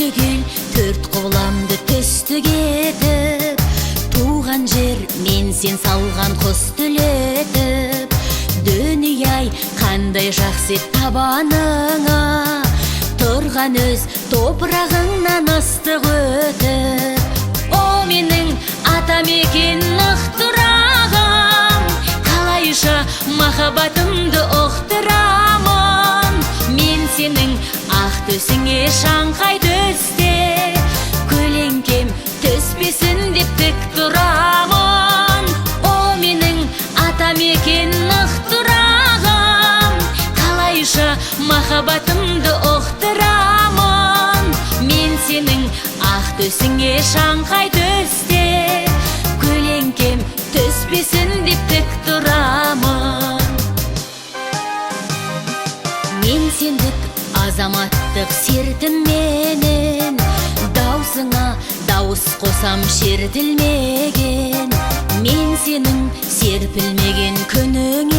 түгел төрт құбыламды төсті кетіп, туған жер мен сен салған құс түлетіп. Дүние-ай қандай жақсы табаныңа, тұрған өз топырағыңнан ыстық өтіп. О менің атамекен нық тұрағым, қалайша махаббатымды ұқтырамын. Мен сенің ақ төсіңе шаңқай төсте, көлеңкем төспесін деп тік тұрамын. О менің атамекен нық тұрағым, қалайша махаббатымды ұқтырамын. Мен сенің ақ төсіңе шаңқай төсте, көлеңкем төспесін деп тік тұрамын. Мен сендік азаматтық сертімменен, даусыңа дауыс қосам шертілмеген. Мен сенің серпілмеген күніңе